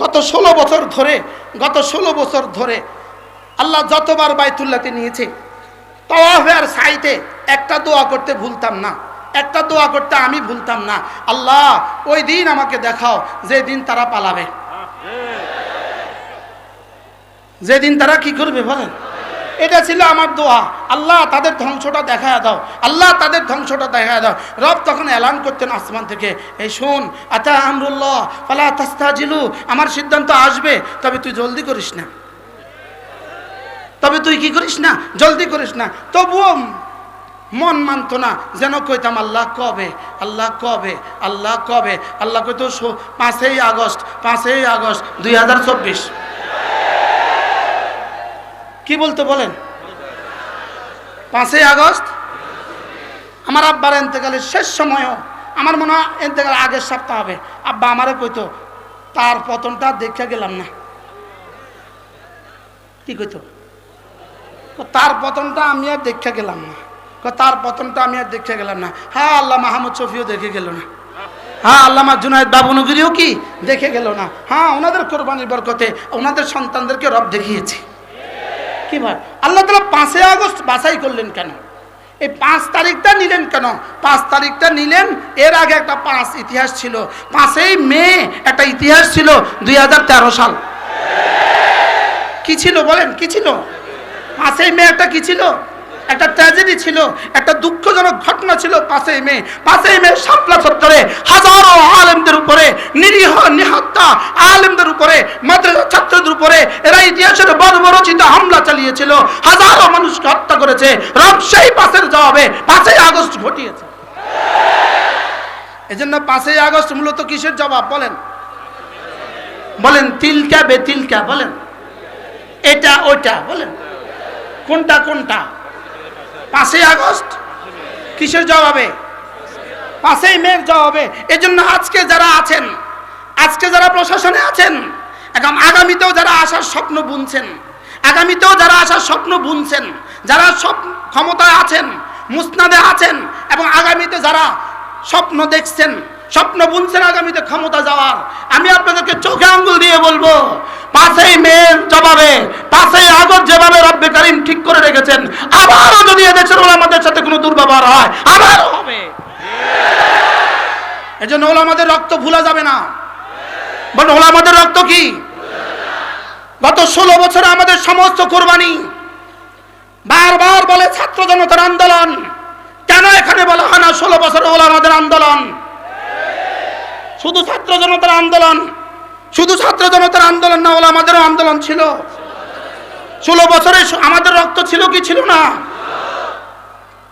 গত 16 বছর ধরে আল্লাহ যতবার বাইতুল্লাহতে নিয়েছে, তাওয়াফে আর সাইতে একটা দোয়া করতে ভুলতাম না, একটা দোয়া করতে আমি ভুলতাম না, আল্লাহ ওই দিন আমাকে দেখাও যেদিন তারা পালাবে, যেদিন তারা কি করবে বলেন। এটা ছিল আমার দোয়া, আল্লাহ তাদের ধ্বংসটা দেখায় দাও, আল্লাহ তাদের ধ্বংসটা দেখায় দাও। রব তখন এলান করতেন আসমান থেকে, এই শোন, আতা আমরুল্লাহ ফালা তাস্তাজিলু, আমার সিদ্ধান্ত আসবে, তবে তুই জলদি করিস না, তবে তুই কি করিস না, জলদি করিস না। তবুও মন মানত না, যেন কইতাম আল্লাহ কবে, আল্লাহ কবে, আল্লাহ কবে। আল্লাহ কইতো 5ই আগস্ট 2024। কি বলতে বলেন? 5ই আগস্ট আমার আব্বার ইন্তেকালের শেষ সময়ও, আমার মনে হয় ইন্তেকাল আগের সপ্তাহ হবে, আব্বা আমারে কইতো তার পতনটা দেখে গেলাম না। কি কইতো? তার পতনটা আমি আর দেখে গেলাম না, তার পতনটা আমি আর দেখে গেলাম না। হ্যাঁ, আল্লাহ মাহমুদ শফিও দেখে গেল না, হ্যাঁ আল্লামা জুনায়েদ বাবুনগরীও কি দেখে গেল না। হ্যাঁ, ওনাদের কোরবানির বরকতে ওনাদের সন্তানদেরকে রব দেখিয়েছে। কি ভাই, আল্লাহ তাআলা 5ই আগস্ট বাছাই করলেন কেন? এই 5 তারিখটা নিলেন কেন? 5 তারিখটা নিলেন, এর আগে একটা 5 ইতিহাস ছিল। 5ই মে একটা ইতিহাস ছিল, 2013 সাল। কি ছিল বলেন, কি ছিল? 5ই মে একটা কি ছিল? একটা ট্র্যাজেডি ছিল, একটা দুঃখজনক ঘটনা ছিল 5ই মে। 5ই মে শাপলা চত্বরে হাজারো আলেমদের উপরে, নিরীহ নিহত্তা আলেমদের উপরে, মাদ্রাসা ছাত্রদের উপরে এরা ইতিহাসের বর্বরচিত হামলা চালিয়েছিল, হাজারো মানুষকে হত্যা করেছে। রব সেই 5-এর জবাবে 5ই আগস্ট ঘটিয়েছে। এজন্য 5ই আগস্ট মূলত কিসের জবাব বলেন? বলেন তিলকা বেতিলকা বলেন, এটা ওইটা বলেন, কোনটা কোনটা? 5ই আগস্ট কিসের জবাবে? 5ই মের জবাবে। এজন্য আজকে যারা আছেন, আজকে যারা প্রশাসনে আছেন, এবং আগামীতেও যারা আসার স্বপ্ন বুনছেন, আগামীতেও যারা আসার স্বপ্ন বুনছেন, যারা সব ক্ষমতায় আছেন, মুসনাদে আছেন, এবং আগামীতে যারা স্বপ্ন দেখছেন, স্বপ্ন বুনছেন আগামীতে ক্ষমতা যাওয়ার, আমি আপনাদেরকে চোখে আঙ্গুল দিয়ে বলবো, 5ই মের জবাবে 5ই আগস্ট যেভাবে রব্বে কারীম ঠিক করে রেখেছেন, আবারও যদি এদেশের ওলামাদের সাথে কোনো দুর্ব্যবহার হয় আবারও হবে। এজন্য ওলামাদের রক্ত ভুলা যাবে না। বলুন, ওলামাদের রক্ত কি? গত 16 বছরে আমাদের সমস্ত কোরবানি। বারবার বলে ছাত্র জনতার আন্দোলন, কেন এখানে বলা হয় না 16 বছরে ওলামাদের আন্দোলন? শুধু ছাত্র জনতার আন্দোলন, শুধু ছাত্র জনতার আন্দোলন না, ওলামাদেরও আন্দোলন ছিল। 16 বছরে আমাদের রক্ত ছিল কি ছিল না?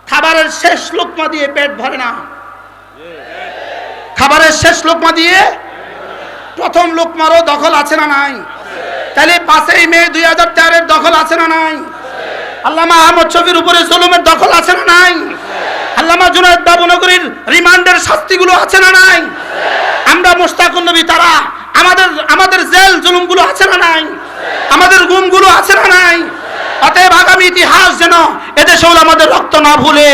খাবারের শেষ লোকমা দিয়ে পেট ভরে না, খাবারের শেষ লোকমা দিয়ে প্রথম লোকমারও দখল আছে না নাই? তাহলে 5ই মে 2013 দখল আছে না নাই? আল্লামা আহমদ শফির উপরে জুলুমের দখল আছে না নাই? আল্লামা জুনায়েদ বাবুনগরীর রিমান্ডের শাস্তিগুলো আছে না নাই? আমরা মুশতাকুন নবী তারা আমাদের জেল জুলুমগুলো আছে না নাই? আমাদের গুমগুলো আছে না নাই? অতএব আগামী ইতিহাস যেন এদেশে ওলামাদের রক্ত না ভুলে,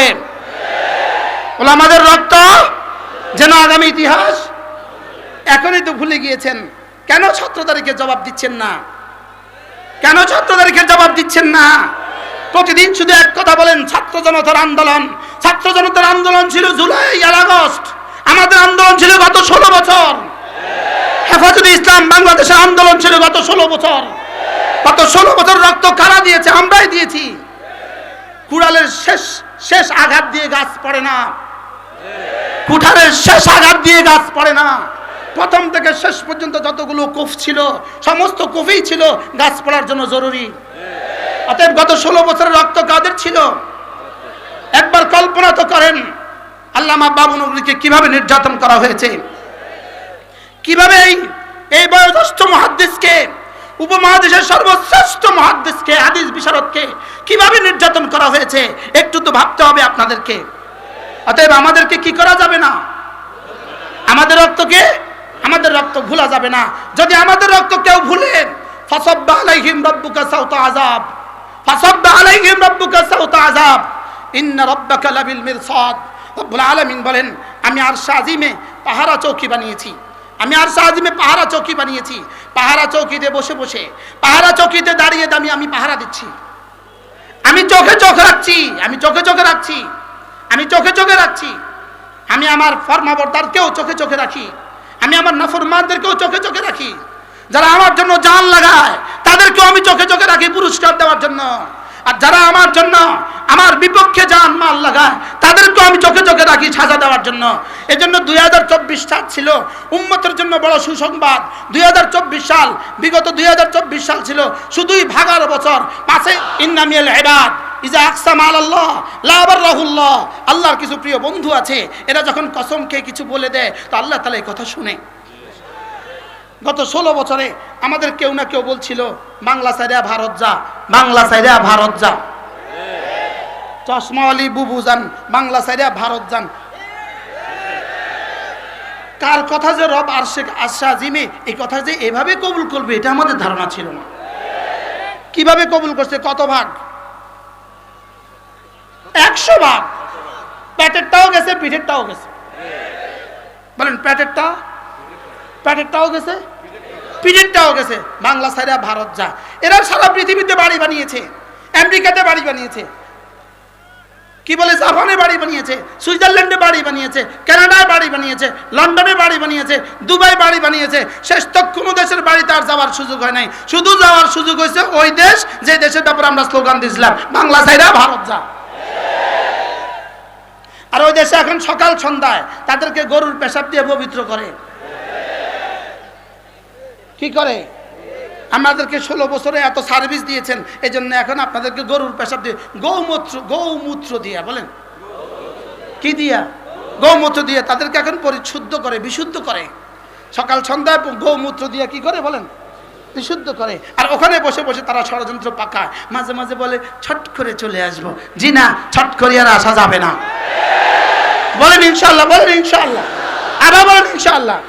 ওলামাদের রক্ত যেন আগামী ইতিহাস। এখনই তো ভুলে গিয়েছেন, কেন 17 তারিখে জবাব দিচ্ছেন না? কেন 17 তারিখে জবাব দিচ্ছেন না? প্রতিদিন শুধু এক কথা বলেন, ছাত্র জনতার আন্দোলন। ছাত্র জনতার আন্দোলন ছিল জুলাই আর আগস্ট, আমাদের আন্দোলন ছিল গত 16 বছর। হেফাজতে ইসলাম বাংলাদেশের আন্দোলন ছিল গত 16 বছর। গত 16 বছর রক্ত কারা দিয়েছে? আমরাই দিয়েছি। কুড়ালের শেষ আঘাত দিয়ে গাছ পড়ে না, কুঠারের শেষ আঘাত দিয়ে গাছ পড়ে না। প্রথম থেকে শেষ পর্যন্ত যতগুলো কুফ ছিল, সমস্ত কুফই ছিল গাছ পড়ার জন্য জরুরি। অতএব গত 16 বছরের রক্ত কাদের ছিল? একবার কল্পনা তো করেন, আল্লামা বাবুনগরীকে কিভাবে নির্যাতন করা হয়েছে, কিভাবে এই বয়োজ্যেষ্ঠ মুহাদ্দিসকে, উপমহাদেশের সর্বশ্রেষ্ঠ মুহাদ্দিসকে, হাদিস বিশারদকে কিভাবে নির্যাতন করা হয়েছে, একটু তো ভাবতে হবে আপনাদেরকে। অতএব আমাদেরকে কি করা যাবে না? আমাদের রক্তকে, আমাদের রক্ত ভুলা যাবে না। যদি আমাদের রক্ত কেউ ভুলে, ফাসাব্বা আলাইহিম রাব্বুকা সাওতা আযাব, ফাসাব্বা আলাইহিম রাব্বুকা সাওতা আযাব, ইন্না রাব্বাকা লাবিল মিরসাদ। রব্বুল আলামিন বলেন, আমি আরশ আজিমে পাহারা চৌকি বানিয়েছি, আমি আর আজিমে পাহারা চৌকি বানিয়েছি। পাহারা চৌকিতে বসে বসে, পাহারা চৌকিতে দাঁড়িয়ে আমি পাহারা দিচ্ছি। আমি চোখে চোখ রাখছি, আমি চোখে চোখে রাখছি, আমি চোখে চোখে রাখছি। আমি আমার ফরমাবরদারকেও চোখে চোখে রাখি, আমি আমার নাফরমানদেরকেও চোখে চোখে রাখি। যারা আমার জন্য জান লাগায় তাদেরকেও আমি চোখে চোখে রাখি পুরস্কার দেওয়ার জন্য। আর যারা আমার জন্য আমার বিপক্ষে জান মাল লাগায় তাদেরকেও আমি চোখে চোখে রাখি সাজা দেওয়ার জন্য। এজন্য 2024 সাল ছিল উম্মতের জন্য বড় সুসংবাদ। 2024 সাল, বিগত 2024 সাল ছিল শুধুই ভাগার বছর। পাশে ইন্নামিয়াল ইবাদ ইজা আকসাম আলাল্লাহ লা বাররাহুল্লাহ। আল্লাহর কিছু প্রিয় বন্ধু আছে, এরা যখন কসম খেয়ে কিছু বলে দেয় তো আল্লাহ তাআলা এই কথা শুনে। গত 16 বছরে আমাদের কেউ না কেউ বলছিল বাংলা সাইরা ভারত যা, বাংলা সাইরা ভারত যা, চশমাওয়ালি বুবু যান, বাংলা সাইরা ভারত যান। কার কথা যে রব আরশেক আশাজিমে এই কথা যে এভাবে কবুল করবে এটা আমাদের ধারণা ছিল না। কিভাবে কবুল করছে? কত ভাগ? 100 ভাগ। পেটেরটাও গেছে, পিঠেরটাও গেছে। বলেন পেটেরটাও গেছে, পিঠেরটাও গেছে। বাংলা সাইরা ভারত যা। এরা সারা পৃথিবীতে বাড়ি বানিয়েছে, আমেরিকাতে বাড়ি বানিয়েছে, কি বলে জাপানে বাড়ি বানিয়েছে, সুইজারল্যান্ডে বাড়ি বানিয়েছে, কানাডায় বাড়ি বানিয়েছে, লন্ডনে বাড়ি বানিয়েছে, দুবাই বাড়ি বানিয়েছে। শেষ তক কোনো দেশের বাড়িতে আর যাওয়ার সুযোগ হয় নাই। শুধু যাওয়ার সুযোগ হয়েছে ওই দেশ যে দেশের ব্যাপারে আমরা স্লোগান দিয়েছিলাম, বাংলা সাইরা ভারত যা। আর ওই দেশে এখন সকাল সন্ধ্যায় তাদেরকে গরুর পেশাব দিয়ে পবিত্র করে। কি করে? আমাদেরকে 16 বছরে এত সার্ভিস দিয়েছেন, এই জন্য এখন আপনাদেরকে গরুর পেশাব দিয়ে, গৌমূত্র দিয়া, বলেন কি দিয়া? গৌমূত্র দিয়ে তাদেরকে এখন পরিশুদ্ধ করে, বিশুদ্ধ করে। সকাল সন্ধ্যায় গৌমূত্র দিয়ে কি করে বলেন? বিশুদ্ধ করে। আর ওখানে বসে বসে তারা ষড়যন্ত্র পাকায়। মাঝে মাঝে বলে ছট করে চলে আসবো। জি না, ছট করে আর আসা যাবে না। বলেন ইনশাআল্লাহ, বলেন ইনশাআল্লাহ, আবার বলেন ইনশাআল্লাহ।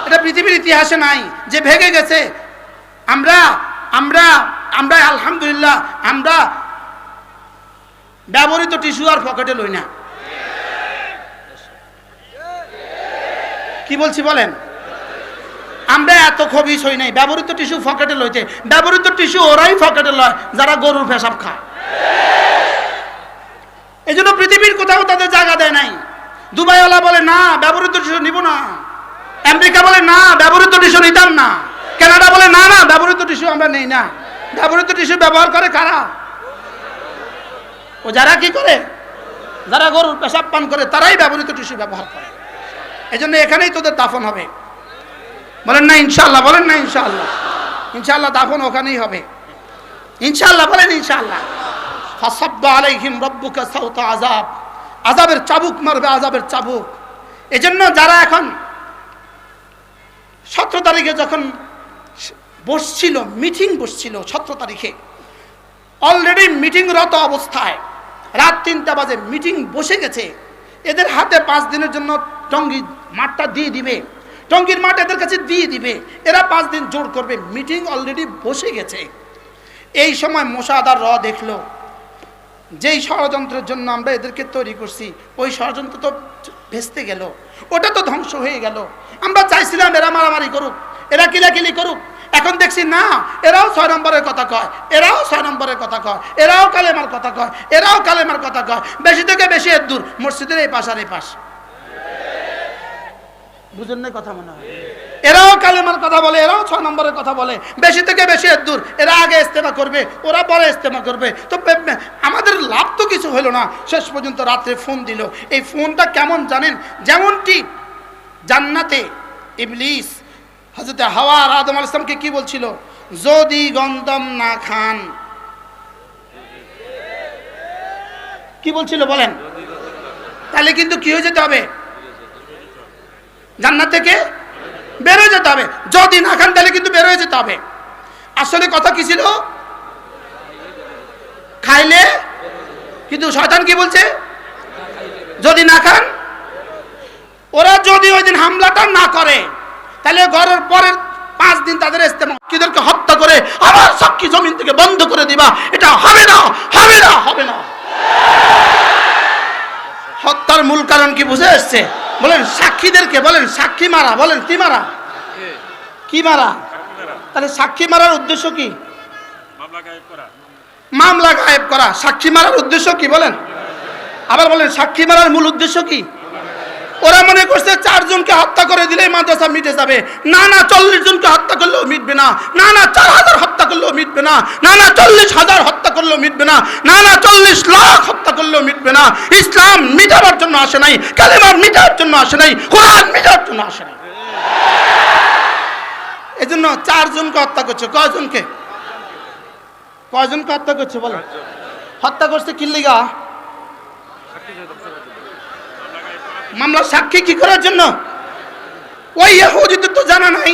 এটা পৃথিবীর ইতিহাসে নাই যে ভেঙে গেছে। আমরা আমরা আমরা আলহামদুলিল্লাহ আমরা ব্যবহৃত টিস্যু আর পকেটে লই না। কি বলছি বলেন? আমরা এত খবিস হই নাই ব্যবহৃত টিস্যু পকেটে লইতে। ব্যবহৃত টিস্যু ওরাই পকেটে লয় যারা গরুর পেশাব খায়। এই জন্য পৃথিবীর কোথাও তাদের জায়গা দেয় নাই। দুবাইওয়ালা বলে না ব্যবহৃত টিস্যু নিব না, আমেরিকা বলে না ব্যবহৃত টিস্যু নিতাম না, কানাডা বলে না না ব্যবহৃত টিস্যু আমরা নেই না। ব্যবহৃত টিস্যু ব্যবহার করে কারা? ও যারা কি করে, যারা গরুর পেশাব পান করে তারাই ব্যবহৃত টিস্যু ব্যবহার করে। এই জন্য এখানেই তোদের দাফন হবে। বলেন না ইনশাআল্লাহ, বলেন না ইনশাআল্লাহ। ইনশাআল্লাহ দাফন ওখানেই হবে ইনশাআল্লাহ, বলেন ইনশাআল্লাহ। ফাসাব্বা আলাইহিম রাব্বুকা সাওতা আযাব। আযাবের চাবুক মারবে, আযাবের চাবুক। এজন্য যারা এখন 17 তারিখে যখন বসছিল, মিটিং বসছিল 17 তারিখে, অলরেডি মিটিংরত অবস্থায় রাত 3টা বাজে মিটিং বসে গেছে। এদের হাতে 5 দিনের জন্য টঙ্গী মাঠটা দিয়ে দিবে, টঙ্গীর মাঠ এদের কাছে দিয়ে দিবে। এরা 5 দিন জোর করবে। মিটিং অলরেডি বসে গেছে। এই সময় মোশাহাদার দেখলো যেই ষড়যন্ত্রের জন্য আমরা এদেরকে তৈরি করছি ওই ষড়যন্ত্র তো ভেস্তে গেল, ওটা তো ধ্বংস হয়ে গেল। আমরা চাইছিলাম এরা মারামারি করুক, এরা কিলাকিলি করুক। এখন দেখছি না, এরাও 6 নম্বরের কথা কয়, এরাও 6 নম্বরের কথা কয়, এরাও কালেমার কথা কয়, এরাও কালেমার কথা কয়। বেশি থেকে বেশি এর দূর মসজিদের এই পাশ আর এই পাশ। বুঝেন না কথা? মনে হয় এরাও কালেমার কথা বলে, এরাও 6 নম্বরের কথা বলে। বেশি থেকে বেশি এর দূর। এরা আগে ইস্তেমা করবে, ওরা পরে ইস্তেমা করবে। তো আমাদের লাভ তো কিছু হলো না। শেষ পর্যন্ত রাত্রে ফোন দিল। এই ফোনটা কেমন জানেন? যেমনটি জান্নাতে ইবলিস হযরত হাওয়া আর আদম আলাইহিস সালামকে কি বলছিল? যদি গন্ধম না খান, কি বলছিল বলেন? তাহলে কিন্তু কি হয়ে যেতে হবে? জান্নাত থেকে বের হয়ে যেতে হবে। যদি না খান তাহলে কিন্তু বের হয়ে যেতে হবে। আসলে কথা কি ছিল? খাইলে। কিন্তু শয়তান কি বলছে? যদি না খান। ওরা যদি ওই দিন হামলাটা না করে তাহলে ঘরের পরের 5 দিন তাদের ইস্তেমা কিদেরকে হত্যা করে আবার সাক্ষী জমিন থেকে বন্ধ করে দিবা। এটা হবে না, হবে না, হবে না। হত্যার মূল কারণ কি বুঝে আসছে? বলেন সাক্ষীদেরকে, বলেন সাক্ষী মারা, বলেন কি মারা, কি মারা? তাহলে সাক্ষী মারার উদ্দেশ্য কি? মামলা গায়েব করা। সাক্ষী মারার উদ্দেশ্য কি বলেন? আবার বলেন সাক্ষী মারার মূল উদ্দেশ্য কি? ওরা মনে করছে 4 জনকে হত্যা করে দিলেই মাদ্রাসা মিটে যাবে। না না, 40 জনকে হত্যা করলেও মিটবে না। না না, 4000 হত্যা করলেও মিটবে না। না না, 40,000 হত্যা করলেও মিটবে না। না না, 40 লাখ হত্যা করলেও মিটবে না। ইসলাম মিটাবার জন্য আসে নাই, কালেমা মিটার জন্য আসে নাই, কোরআন মিটার জন্য আসে নাই। এজন্য 4 জনকে হত্যা করছে। কয়জনকে? কয়জনকে হত্যা করছে বলেন? হত্যা করছে কি লিগা? মামলা সাক্ষী কি করার জন্য? ওই ইহুদিদের তো জানা নাই,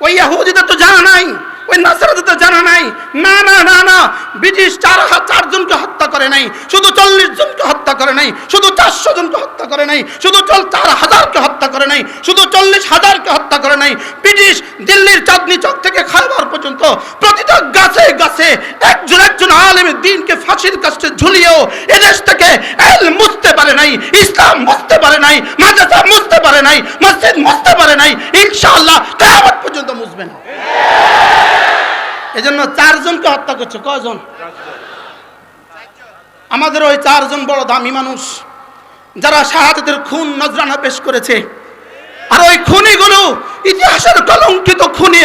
ওই ইহুদিদের তো জানা নাই, ওই নাসারাদের তো জানা নাই। না না না না, ব্রিটিশ 4 জনকে হত্যা করে নাই, শুধু 40 জনকে হত্যা করে নাই, শুধু 400 জনকে হত্যা করে নাই, শুধু 4,000কে হত্যা করে নাই, শুধু 40,000কে হত্যা করে নাই। ব্রিটিশ দিল্লির চাঁদনি চক থেকে খায়বার পর্যন্ত প্রতিটা গাছে গাছে একজন একজন আলেমের দ্বীনকে ফাঁসির কাছে ঝুলিয়েও এদেশ থেকে ইলম মুছতে পারে নাই, ইসলাম মুছতে পারে নাই, মাদ্রাসা মুছতে পারে নাই, মসজিদ মুছতে পারে নাই। ইনশাআল্লাহ কিয়ামত পর্যন্ত মুছবে না। এজন্য 4 জনকে হত্যা করছে। কয়জন? আমাদের ওই 4 জন বড় দামি মানুষ যারা শাহাদাতের খুন নজরানা পেশ করেছে। আর ওই খুনিগুলো ইতিহাসের কলঙ্কিত খুনি।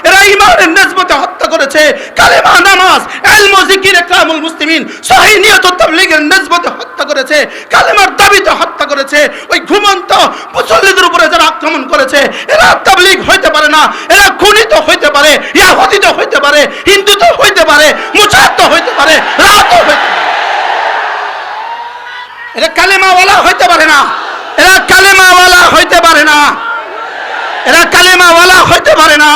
এরা ইমানের নিসবতে হত্যা করেছে, কালেমা, নামাজ, ইলম, জিকির, ইকরামুল মুসলিমিন, সহিহ নিয়ত, তাবলীগের নিসবতে হত্যা করেছে, কালেমার দাবিতে হত্যা করেছে। ওই ঘুমন্ত মুসল্লিদের উপরে যারা আক্রমণ করেছে, এরা তাবলীগ হইতে পারে না, এরা খুনি তো হইতে পারে, ইহুদি তো হইতে পারে, হিন্দু তো হইতে পারে, মুজাহিদ তো হইতে পারে, রাতও হইতে পারে। এরা কালেমাওয়ালা হইতে পারে না, এরা কালেমাওয়ালা হইতে পারে না, এরা কালেমাওয়ালা হইতে পারে না,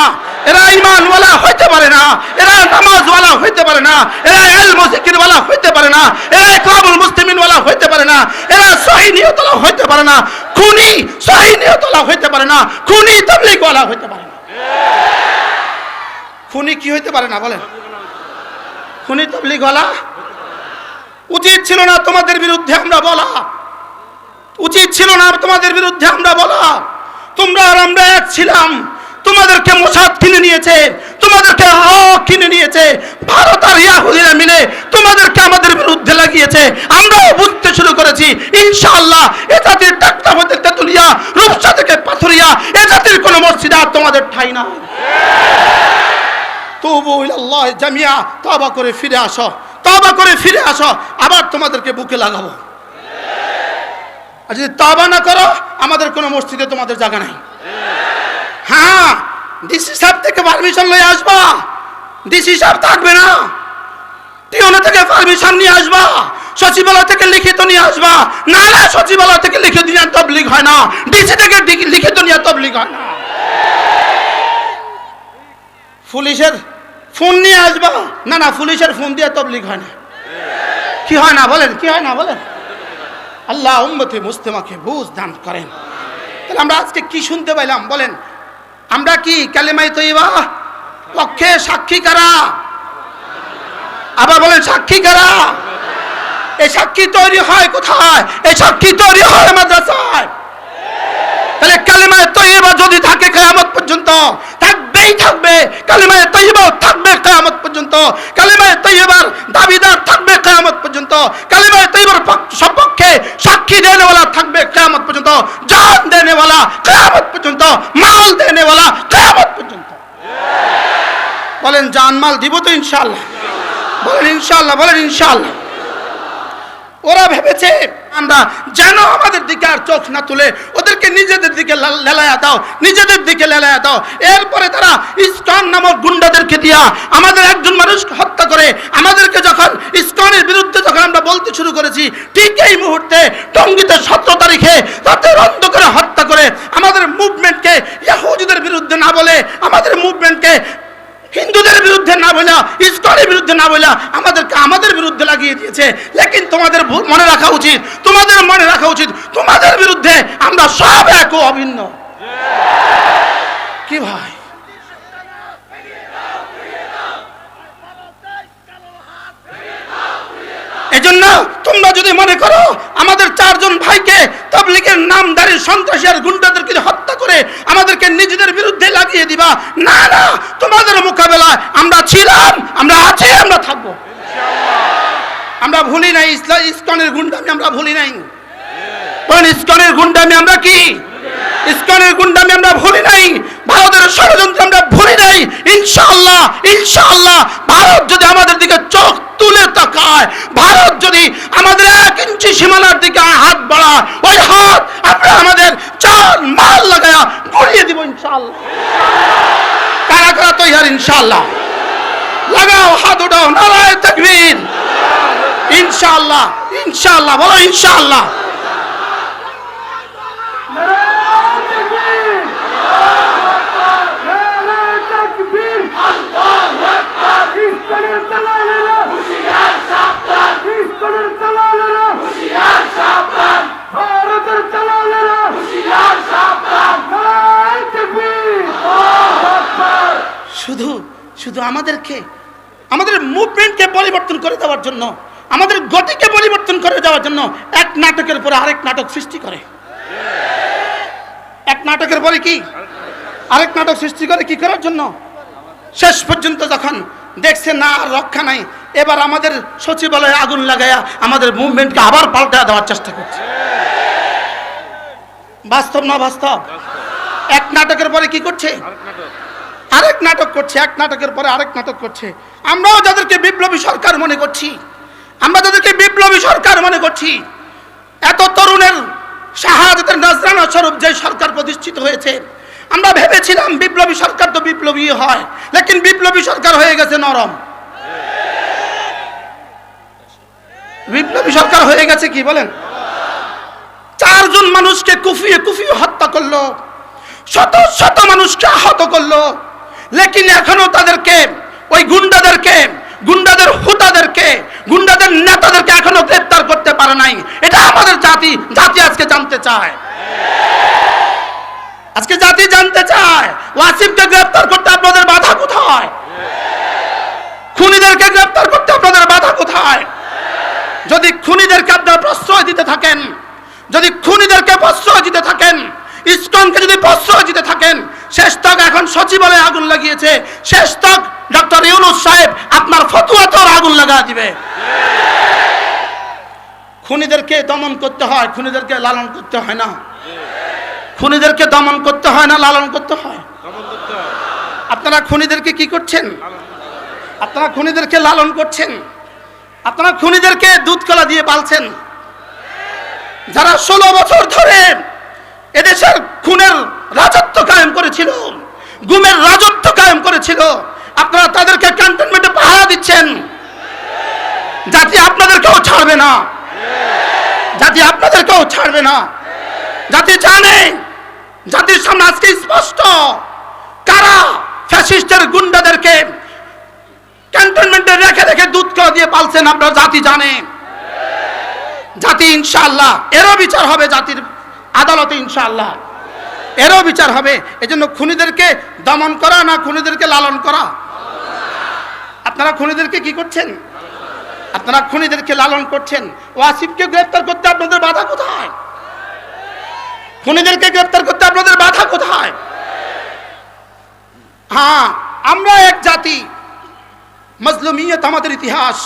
এরা ঈমানওয়ালা হইতে পারে না, এরা নামাজওয়ালা হইতে পারে না, এরা ইলম জিকিরওয়ালা হইতে পারে না, এরা ইকরামুল মুসলিমিনওয়ালা হইতে পারে না, এরা সহিহ নিয়তওয়ালা হইতে পারে না, খুনি সহিহ নিয়তওয়ালা হইতে পারে না, খুনি তাবলীগওয়ালা হইতে পারে না। খুনি কি হইতে পারে না বলেন? খুনি তাবলীগওয়ালা। উচিত ছিল না তোমাদের বিরুদ্ধে আমরা বলা, উচিত ছিল না তোমাদের বিরুদ্ধে আমরা বলা। তোমরা আর আমরা এক ছিলাম। তোমাদেরকে মোসাদ কিনে নিয়েছে, তোমাদেরকে হক কিনে নিয়েছে, ভারত আর ইহুদিরা মিলে তোমাদেরকে আমাদের বিরুদ্ধে লাগিয়েছে। আমরাও বুঝতে শুরু করেছি ইনশাআল্লাহ এ জাতির টাকটা হতে তেতুলিয়া, রূপসা থেকে পাথরিয়া, এ জাতির কোনো মসজিদ আর তোমাদের ঠাঁই না। তুবু ইলাল্লাহ জামিয়া, তওবা করে ফিরে আসো, তওবা করে ফিরে আসো, আবার তোমাদেরকে বুকে লাগাবো। আর যদি তওবা না করো, আমাদের কোনো মসজিদে তোমাদের জায়গা নাই। হ্যাঁ, ডিসি সাহেব থেকে পারমিশন লয়ে আসবা, ডিসি সাহেব থাকবে না, টিওনা থেকে পারমিশন নিয়ে আসবা, সচিবালয় থেকে লিখিত নিয়ে আসবা। না না, সচিবালয় থেকে লিখিত নিয়ে তাবলীগ হয় না, ডিসি থেকে লিখিত নিয়ে তাবলীগ হয় না। পুলিশের ফোন নিয়ে আসবা। না না, পুলিশের ফোন দিয়ে তাবলীগ হয় না। কি হয় না বলেন? কি হয় না বলেন? আল্লাহ উম্মতে মুসলিমাকে বুঝ দান করেন। তাহলে আমরা আজকে কি শুনতে পাইলাম বলেন? আমরা কি কালেমায়ে তয়্যিবা পক্ষে সাক্ষী কারা? আবার বলেন সাক্ষী কারা? এই সাক্ষী তৈরি হয় কোথায়? এই সাক্ষী তৈরি হয় মাদ্রাসায়। তাহলে কালেমায়ে তয়্যিবা যদি থাকে কিয়ামত পর্যন্ত, থাকবেই থাকবে। কালেমায়ে তয়্যিবা থাকবে কিয়ামত পর্যন্ত। কালেমায়ে তয়্যিবার দাবিদার থাকবে কিয়ামত পর্যন্ত। কালেমায়ে তয়্যিবার সপক্ষে সাক্ষী দেনেওয়ালা থাকবে কিয়ামত পর্যন্ত। জান দেনেওয়ালা কিয়ামত পর্যন্ত, মাল দেনেওয়ালা কিয়ামত পর্যন্ত। বলেন জান মাল দিব তো ইনশাআল্লাহ? বলেন ইনশাআল্লাহ, বলেন ইনশাআল্লাহ। ওরা ভেবেছে আমরা যেন আমাদের দিকে আর চোখ না তুলে, ওদেরকে নিজেদের দিকে লেলায়া দাও, নিজেদের দিকে লেলায়া দাও। এরপরে তারা ইসকন নামক গুন্ডাদেরকে দিয়া আমাদের একজন মানুষ হত্যা করে। আমাদেরকে যখন ইসকনের বিরুদ্ধে যখন আমরা বলতে শুরু করেছি, ঠিক এই মুহূর্তে টঙ্গীতে 17 তারিখে রাতের অন্ধকারে হত্যা করে আমাদের মুভমেন্টকে ইহুদিদের বিরুদ্ধে না বলে, আমাদের মুভমেন্টকে হিন্দুদের বিরুদ্ধে না বলা, ইসকনের বিরুদ্ধে না বলা, আমাদেরকে আমাদের বিরুদ্ধে লাগিয়ে দিয়েছে। লেকিন তোমাদের মনে রাখা উচিত, তোমাদের মনে রাখা উচিত, তোমাদের বিরুদ্ধে আমরা সব এক ও অভিন্ন। কি ভাই? এজন্য তোমরা যদি মনে করো আমাদের 4 জন ভাইকে তাবলীগের নামধারী সন্ত্রাসী আর গুন্ডাদেরকে হত্যা করে আমাদেরকে নিজেদের বিরুদ্ধে লাগিয়ে দিবা, না না, তোমাদের মোকাবেলায় আমরা ছিলাম, আমরা আছি, আমরা থাকবো। আমরা ভুলি নাই ইসকনের গুন্ডামি, আমরা ভুলি নাই। ইসকনের গুন্ডামি আমরা কি? ইসকনের গুন্ডামি আমরা ভুলি নাই, ভারতের ষড়যন্ত্র আমরা ভুলি নাই। ইনশাআল্লাহ ইনশাআল্লাহ ভারত যদি আমাদের দিকে চোখ তুলে তাকায়, ভারত যদি আমাদের 1 ইঞ্চি সীমানার দিকে হাত বাড়ায়, ওই হাত আমরা আমাদের চাল মাল লাগায়া গুড়িয়ে দিব ইনশাআল্লাহ। কারা কারা তৈরি ইনশাআল্লাহ? লাগাও হাত, উঠাও, নারায়ে তাকবীর। ইনশাআল্লাহ ইনশাআল্লাহ, বলো ইনশাআল্লাহ। শুধু শুধু আমাদেরকে, আমাদের মুভমেন্টকে পরিবর্তন করে দেওয়ার জন্য, আমাদের গতিকে পরিবর্তন করে দেওয়ার জন্য এক নাটকের পরে আরেক নাটক সৃষ্টি করে। এক নাটকের পরে কি আরেক নাটক সৃষ্টি করে, কি করার জন্য? শেষ পর্যন্ত যখন দেখছে না আর রক্ষা নাই, এবার আমাদের সচিবালয়ে আগুন লাগায়া আমাদের মুভমেন্টকে আবার পাল্টা দেওয়ার চেষ্টা করছে। বাস্তব না বাস্তব? এক নাটকের পরে কি করছে? আরেক নাটক করছে, এক নাটকের পরে আরেক নাটক করছে। আমরাও যাদেরকে বিপ্লবী সরকার মনে করছি, আমরা যাদেরকে বিপ্লবী সরকার মনে করছি, এত তরুণের শাহাদাতের নজরানা স্বরূপ যে সরকার প্রতিষ্ঠিত হয়েছে, আমরা ভেবেছিলাম বিপ্লবী সরকার তো বিপ্লবী হয়, লেকিন বিপ্লবী সরকার হয়ে গেছে নরম। বিপ্লবী সরকার হয়ে গেছে কি বলেন? 4 জন মানুষকে কুফিয়ে কুফিয়ে হত্যা করলো, শত শত মানুষকে আহত করলো, লেকিন এখনো তাদেরকে, ওই গুন্ডাদেরকে, গুন্ডাদের হুতাদেরকে, গুন্ডাদের নেতাদেরকে এখনো গ্রেফতার করতে পারে নাই। এটা আমাদের জাতি আজকে জানতে চায়। আজকে জাতি জানতে চায় ওয়াসিফকে গ্রেফতার করতে আপনাদের বাধা কোথায়? খুনিদেরকে গ্রেফতার করতে আপনাদের বাধা কোথায়? যদি খুনিদেরকে আপনারা প্রশ্রয় দিতে থাকেন, যদি খুনিদেরকে প্রশ্রয় দিতে থাকেন, ইসকনকে যদি প্রশ্রয় দিতে থাকেন, শেষ তক এখন সচিবালয়ে আগুন লাগিয়েছে, শেষ তক ডক্টর ইউনূস সাহেব আপনার ফতোয়াতেও আগুন লাগা দিবে। খুনিদেরকে দমন করতে হয়, খুনিদেরকে লালন করতে হয় না। খুনিদেরকে দমন করতে হয় না, লালন করতে হয়। আপনারা খুনিদেরকে কি করছেন? আপনারা খুনিদেরকে লালন করছেন, আপনারা খুনিদেরকে দুধ কলা দিয়ে পালছেন। যারা 16 বছর ধরে এদেশের খুনের রাজত্ব কায়েম করেছিল, গুমের রাজত্ব কায়েম করেছিল, আপনারা তাদেরকে ক্যান্টনমেন্টে পাহারা দিচ্ছেন। জাতি আপনাদেরকেও ছাড়বে না, জাতি আপনাদেরকেও ছাড়বে না। জাতি জানে, জাতির সামনে আজকে স্পষ্ট কারা ফ্যাসিস্টের গুন্ডাদেরকে ক্যান্টনমেন্টে রেখে রেখে দুধ কলা দিয়ে পালছেন, আপনারা জাতি জানে। জাতি ইনশাআল্লাহ এরও বিচার হবে, জাতির আদালতে ইনশাআল্লাহ এরও বিচার হবে। এজন্য খুনিদেরকে দমন করা না খুনিদেরকে লালন করা? আপনারা খুনিদেরকে কি করছেন? আপনারা খুনিদেরকে লালন করছেন। ওয়াসিফকে গ্রেফতার করতে আপনাদের বাধা কোথায়? খুনিদেরকে গ্রেফতার করতে আপনাদের বাধা কোথায়? হ্যাঁ, আমরা এক জাতি, মাজলুমিয়ত আমাদের ইতিহাস,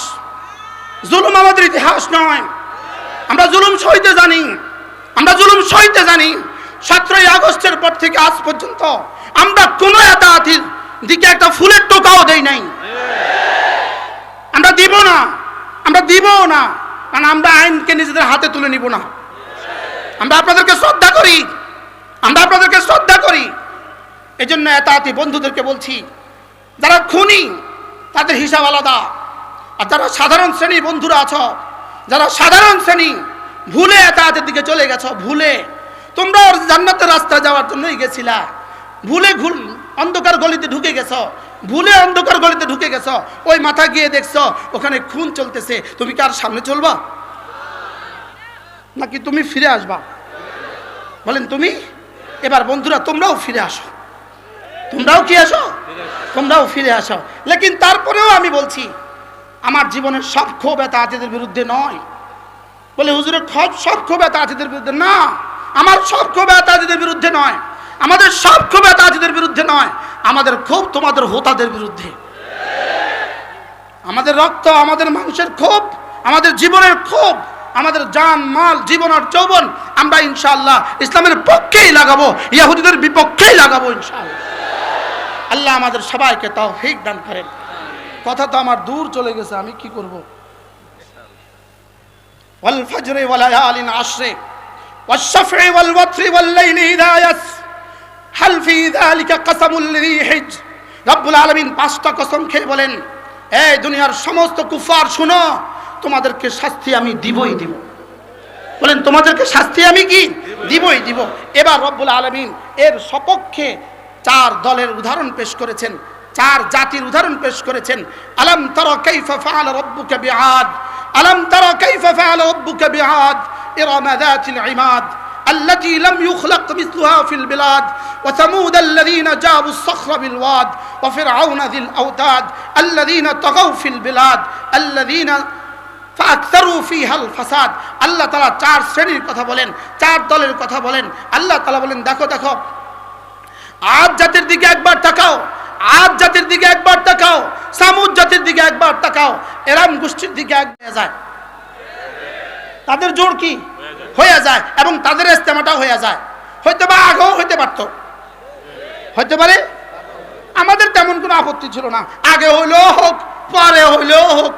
জুলুম আমাদের ইতিহাস নয়। আমরা জুলুম সইতে জানি, আমরা জুলুম সইতে জানি। 17ই আগস্টের পর থেকে আজ পর্যন্ত আমরা কোনো এতাতির দিকে একটা ফুলের টোকাও দেই নাই। আমরা দিব না, আমরা দিব না, কারণ আমরা আইনকে নিজেদের হাতে তুলে নিব না। আমরা আপনাদেরকে শ্রদ্ধা করি, আমরা আপনাদেরকে শ্রদ্ধা করি। এজন্য এতাতি বন্ধুদেরকে বলছি, যারা খুনি তাদের হিসাব আলাদা, আর যারা সাধারণ শ্রেণী বন্ধুরা আছো, যারা সাধারণ শ্রেণী ভুলে এতাতের দিকে চলে গেছো, ভুলে তোমরা জান্নাতের রাস্তা যাওয়ার জন্যই গেছিলা, ভুলে অন্ধকার গলিতে ঢুকে গেছো, ভুলে অন্ধকার গলিতে ঢুকে গেছো, ওই মাথা গিয়ে দেখছো ওখানে খুন চলতেছে, তুমি কি আর সামনে চলবা নাকি তুমি ফিরে আসবা? বলেন তুমি। এবার বন্ধুরা তোমরাও ফিরে আসো, তোমরাও কি আসো? তোমরাও ফিরে আসো। লেকিন তারপরেও আমি বলছি, আমার জীবনের সব ক্ষোভ এতাতিদের বিরুদ্ধে নয়, বলে হুজুরের সব ক্ষোভ তাজিদের বিরুদ্ধে না, আমার সব ক্ষোভ তাজিদের বিরুদ্ধে নয়, আমাদের সব ক্ষোভ তাজিদের বিরুদ্ধে নয়, আমাদের ক্ষোভ তোমাদের হোতাদের বিরুদ্ধে। আমাদের রক্ত, আমাদের মাংসের ক্ষোভ, আমাদের জীবনের ক্ষোভ, আমাদের জান মাল জীবন আর যৌবন আমরা ইনশাআল্লাহ ইসলামের পক্ষেই লাগাবো, ইহুদিদের বিপক্ষেই লাগাবো ইনশাআল্লাহ। আল্লাহ আমাদের সবাইকে তৌফিক দান করেন। কথা তো আমার দূর চলে গেছে, আমি কি করব? ওয়াল ফজরি ওয়া লায়ালিন আশরি ওয়াশ শাফঈ ওয়াল ওয়াতরি ওয়াল লাইলি ইযা ইয়াস হাল ফি যালিকা কাসামুল লিযী হিজর। রব্বুল আলামিন পাঁচটা কসম খেয়ে বলেন, এই দুনিয়ার সমস্ত কুফার শুনো, তোমাদেরকে শাস্তি আমি দিবই দিব। বলেন তোমাদেরকে শাস্তি আমি কি দিবই দিব। এবার রব্বুল আলামিন এর সপক্ষে চার দলের উদাহরণ পেশ করেছেন, চার জাতির উদাহরণ পেশ করেছেন। আলাম তারা কাইফা ফাআলা রাব্বুকা বিআদ, আলাম তারা কাইফা ফাআলা রাব্বুকা বিআদ ইরাম যাতিল ইমাদ التي لم يخلق مثلها في البلاد وثمود الذين جابوا الصخر بالواد وفرعون ذي الأوتاد الذين طغوا في البلاد الذين فأكثروا فيها الفساد। আল্লাহ তাআলা চার শ্রেণীর কথা বলেন, চার দলের কথা বলেন। আল্লাহ তাআলা বলেন দেখো দেখো, আদ জাতির দিকে একবার তাকাও, আদ জাতির দিকে একবার তাকাও, সামুদ জাতির দিকে একবার তাকাও, এরাম গোষ্ঠীর দিকে একবার যায়, তাদের জোর কি হয়ে যায় এবং তাদের ইস্তেমাটা হয়ে যায়। হয়তো বা আগেও হইতে পারত, হইতে পারে, আমাদের তেমন কোনো আপত্তি ছিল না, আগে হইলেও হোক পরে হইলেও হোক,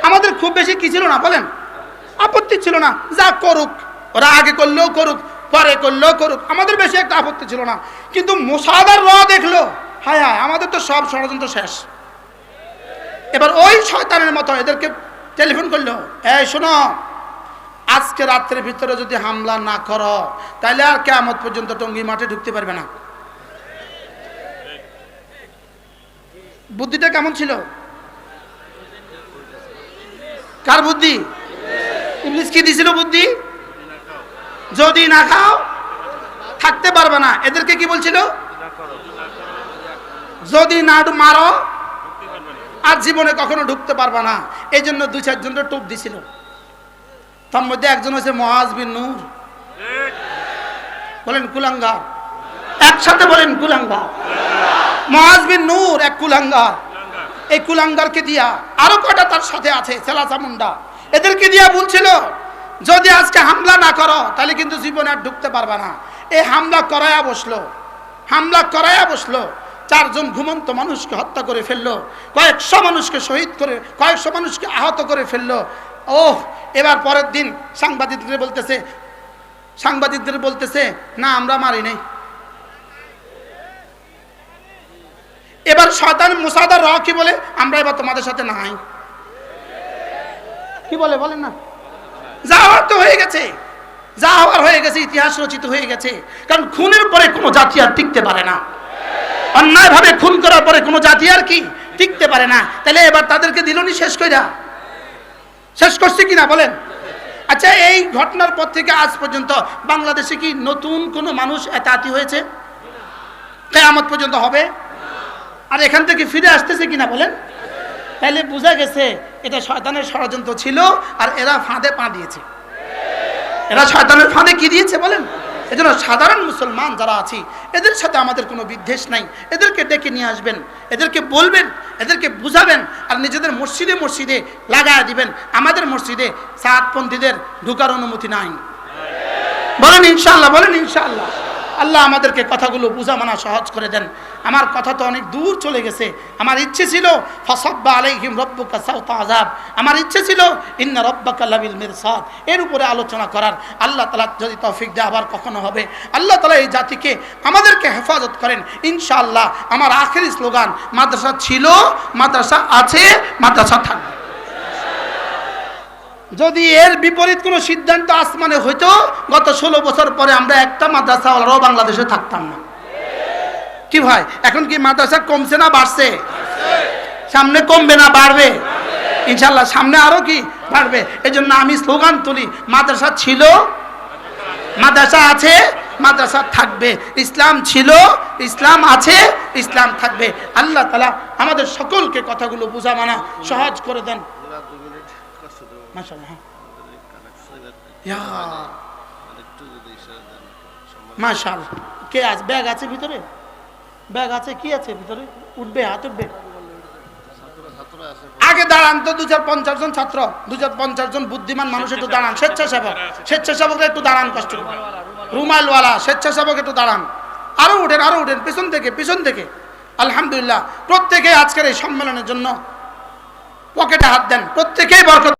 আমাদের খুব বেশি কি ছিল না বলেন, আপত্তি ছিল না, যা করুক, ওরা আগে করলেও করুক পরে করলেও করুক, আমাদের বেশি একটা আপত্তি ছিল না। কিন্তু মুসাদার র দেখলো, হায় হায় আমাদের তো সব ষড়যন্ত্র শেষ। এবার ওই শয়তানের মতো এদেরকে টেলিফোন করলো, এই শোনো, আজকে রাত্রের ভিতরে যদি হামলা না করো তাহলে আর কিয়ামত পর্যন্ত টঙ্গী মাঠে ঢুকতে পারবে না। বুদ্ধিটা কেমন ছিল? কার বুদ্ধি? ইবলিস কি দিছিল বুদ্ধি? যদি না খাও থাকতে পারবে না। এদেরকে কি বলছিল? যদি না মারো আর জীবনে কখনো ঢুকতে পারবে না। এই জন্য দুই চারজনের টোপ দিছিল। তার মধ্যে একজন হচ্ছে মুআজ বিন নূর, বলেন কুলাঙ্গার, একসাথে বলেন কুলাঙ্গার। মুআজ বিন নূর এক কুলাঙ্গার। এই কুলাঙ্গারকে দিয়া আরো কয়টা তার সাথে আছে সেলাসা মুন্ডা, এদেরকে দিয়া বলছিল যদি আজকে হামলা না করো তাহলে কিন্তু জীবনে আর ঢুকতে পারবে না। এই হামলা করায়া বসলো, হামলা করায়া বসলো, চারজন ঘুমন্ত মানুষকে হত্যা করে ফেললো, কয়েকশো মানুষকে শহীদ করে, কয়েকশো মানুষকে আহত করে ফেললো। ওহ, এবার পরের দিন সাংবাদিকদের বলতেছে না আমরা মারি নাই। এবার শয়তান মুসাদার র কি বলে, আমরা এবার তোমাদের সাথে নাই। কি বলে বলেন না, যা হওয়ার তো হয়ে গেছে, যা হওয়ার হয়ে গেছে, ইতিহাস রচিত হয়ে গেছে। কারণ খুনের পরে কোনো জাতি আর টিকতে পারে না, অন্যায় ভাবে খুন করার পরে কোনো জাতি আর কি টিকতে পারে না। তাহলে এবার তাদেরকে দিলনি শেষ কইরা, শেষ করছে কিনা বলেন। আচ্ছা, এই ঘটনার পর থেকে আজ পর্যন্ত বাংলাদেশে কি নতুন কোনো মানুষ এতাতি হয়েছে? কিয়ামত পর্যন্ত হবে? আর এখান থেকে ফিরে আসতেছে কিনা বলেন। তাহলে বোঝা গেছে এটা শয়তানের ষড়যন্ত্র ছিল, আর এরা ফাঁদে পা দিয়েছে। এরা শয়তানের ফাঁদে কি দিয়েছে বলেন। এজন্য সাধারণ মুসলমান যারা আছি এদের সাথে আমাদের কোনো বিদ্বেষ নাই। এদেরকে ডেকে নিয়ে আসবেন, এদেরকে বলবেন, এদেরকে বুঝাবেন, আর নিজেদের মসজিদে মসজিদে লাগায় দিবেন। আমাদের মসজিদে সাতপন্থীদের ঢুকার অনুমতি নাই। বলেন ইনশাআল্লাহ, বলেন ইনশাআল্লাহ। আল্লাহ আমাদেরকে কথাগুলো বুঝা মানা সহজ করে দেন। আমার কথা তো অনেক দূর চলে গেছে। আমার ইচ্ছে ছিল ফাসাব্বা আলাইহিম রাব্বুকা সাওতা আযাব, আমার ইচ্ছে ছিল ইন্না রাব্বাকা লাবিল মিরসাদ, এর উপরে আলোচনা করার। আল্লাহ তাআলা যদি তৌফিক দেয় আবার কখনো হবে। আল্লাহ তাআলা এই জাতিকে আমাদেরকে হেফাজত করেন ইনশাআল্লাহ। আমার আখেরি স্লোগান, মাদ্রাসা ছিল, মাদ্রাসা আছে, মাদ্রাসা থাকবে। যদি এর বিপরীত কোনো সিদ্ধান্ত আসমানে হইতো, গত 16 বছর পরে আমরা একটা মাদ্রাসাওয়ালারাও বাংলাদেশে থাকতাম না। কি ভাই, এখন কি মাদ্রাসা কমছে না বাড়ছে? সামনে কমবে না বাড়বে? ইনশাআল্লাহ সামনে আরো কি বাড়বে। এই জন্য আমি স্লোগান তুলি, মাদ্রাসা ছিল, মাদ্রাসা আছে, মাদ্রাসা থাকবে। ইসলাম ছিল, ইসলাম আছে, ইসলাম থাকবে। আল্লাহ তাআলা আমাদের সকলকে কথাগুলো বুঝা মানা সহজ করে দেন। মাশাআল্লাহ। ইয়া মাশাআল্লাহ। কে আছে? ব্যাগ আছে ভিতরে? ব্যাগ আছে? কি আছে ভিতরে? উঠবে, হাত উঠবে। আগে দাঁড়ান তো 250 জন ছাত্র, 250 জন বুদ্ধিমান মানুষ একটু দাঁড়ান। স্বেচ্ছাসেবক, স্বেচ্ছাসেবকরা একটু দাঁড়ান কষ্ট করে। রুমালওয়ালা স্বেচ্ছাসেবক একটু দাঁড়ান। আরো উঠেন, আরো উঠেন, পিছন থেকে, পিছন থেকে। আলহামদুলিল্লাহ, প্রত্যেকে আজকের এই সম্মেলনের জন্য পকেটে হাত দেন, প্রত্যেকেই বরকত।